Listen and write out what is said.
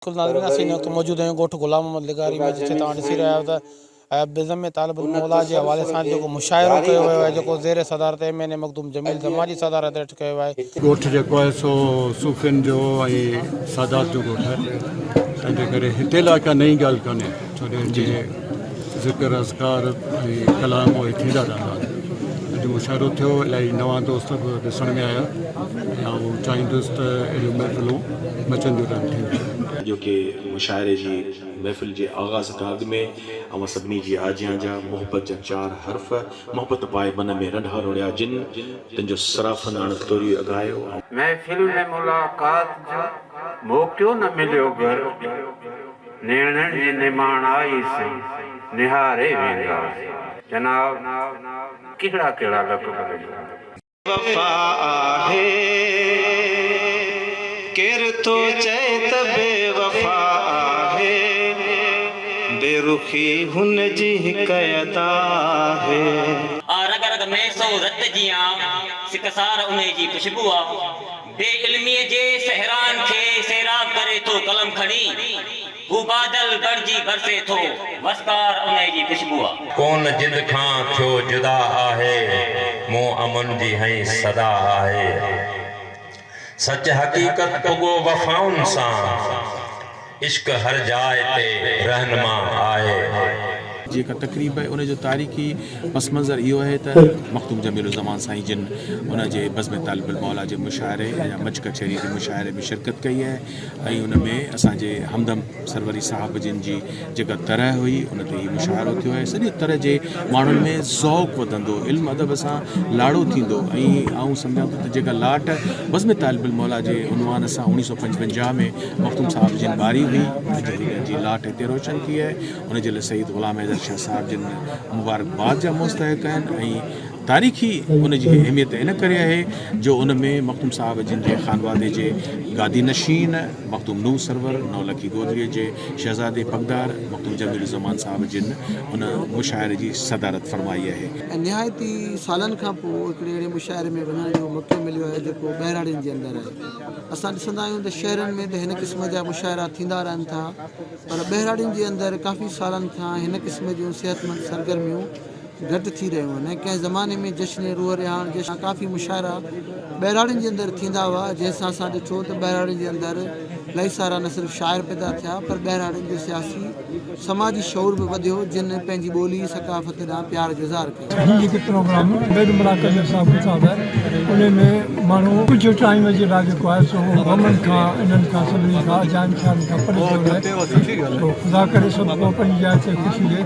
कुल नाज़रीन असीं हिन वक़्तु मौजूद आहियूं ॻोठ गुलाम मोहम्मद लिगारी में, जिथे तव्हां ॾिसी रहिया आहियो त बिज़म तालिबुल मौला जे हवाले सां जेको मुशाइरो कयो वियो आहे, जेको ज़ेर सदारत एम.एन.ए. मखदूम जमील जमा जी सदारत हेठि कयो आहे। ॻोठ जेको आहे सो सूफ़ियुनि जो ऐं सादात जो ॻोठ आहे, तंहिंजे करे हिते लाइ का नई ॻाल्हि कोन्हे, छो जो हिते ज़िक्र अज़कार ऐं कलाम उहे थींदा रहंदा। अॼु मुशाइरो थियो, इलाही नवां दोस्त बि ॾिसण में आया ऐं चाहींदुसि त अहिड़ियूं महफ़िलूं मचंदियूं रहनि। जो कि मुशाइरे जी महफ़िल जे आगाज़ खां अॻु में अवां सभिनी जी आजियां जा मोहब्बत जा 4 हर्फ़ मोहब्बत पाए मन में रंढा रोड़िया जिन तुंहिंजो सराफ़नाण तोरी अॻायो। महफ़िल में मुलाक़ात जो मौक़ो न मिलियो घर, नेणनि जी निमाण आई से निहारे वेंदा। जनाब कहिड़ा कहिड़ा लफ़्ज़ वफ़ा आहे केर तो चए त बेवफ़ा आहे, बेरुखी हुन जी हिकयत आहे। रग रग में सो रत जियां सिकसार उन जी खुशबू आ, बेइल्मीअ जे सहरान खे सैराब करे तो कलम खणी, हू बादल गरजी बरसे थो वस्कार उन जी खुशबू आ। कौन जिंद खां थियो जुदा आहे, मूं अमन जी हई सदा आहे, सच हकीकत पुगो वफ़ाउन सां, इश्क हर जाए ते रहनुमा आहे। जेका तकरीब है उन जो तारीख़ी पस मंज़र इहो है त मखदूम जमील ज़मान साईं जिन उन जे बज़्म तालिबुल मौला जे मुशाइरे या मच कचहरी जे मुशाइरे में शिरकत कई है ऐं उन में असांजे हमदम सरवरी साहब जिन जी जेका तरह हुई उन ते ही मुशाइरो थियो है। सॼी तरह जे माण्हुनि में ज़ौक़ वधंदो, इल्म अदब सां लाड़ो थींदो ऐं आऊं सम्झां थो त जेका लाट बज़्म तालिबुल मौला जे उनवान सां 1955 में मखदूम साहब जिन ॿारी हुई, अॼु हुन जी लाट हिते रोशन थी है। उन जे लाइ सईद ग़ुलाम हैदर शाह साहब जिन मुबारकबाद जा मुस्तहिक़ आहिनि ऐं तारीख़ी उन जी अहमियत इन करे आहे जो उन में मखदूम साहब जिन जे ख़ानवादे जे गादी नशीन मखदूम नूह सरवर नौलखी गोदरीअ जे शहज़ादे पगदार मखदूम जमील ज़मान साहब जिन उन मुशाइरे जी सदारत फरमाई आहे। निहायती सालनि खां पोइ हिकिड़े अहिड़े मुशाइरे में वञण जो मौक़ो मिलियो आहे जेको बहिराड़ियुनि जे अंदरि आहे। असां ॾिसंदा आहियूं त शहरनि में त हिन क़िस्म जा मुशाइरा थींदा रहनि था, पर बहिराड़ियुनि जे अंदरि काफ़ी सालनि खां हिन क़िस्म जूं सिहतमंद सरगर्मियूं घटि थी रहियूं आहिनि। कंहिं ज़माने में जश्न रूह रिहान जंहिंसां काफ़ी मुशाइरा बहिराड़ियुनि जे अंदरि थींदा हुआ, जंहिंसां असां ॾिठो त बहिराड़ियुनि जे अंदरि इलाही सारा न सिर्फ़ु शाइर पैदा थिया, पर बहिराड़ियुनि जो सियासी समाजी शौर बि वधियो, जिन पंहिंजी ॿोली सकाफ़त ॾांहुं प्यार जो इज़हार कयो। जेके प्रोग्राम बेड मुलाक़ात जो हिसाब किताब है, उन में माण्हू कुझु टाइम जे लाइ जेको आहे सो गमनि खां इन्हनि खां सभिनी खां अजान ख़्याल खां परे थो रहे। ख़ुदा करे सभु पंहिंजी जाइ ते ख़ुशी ॾिए।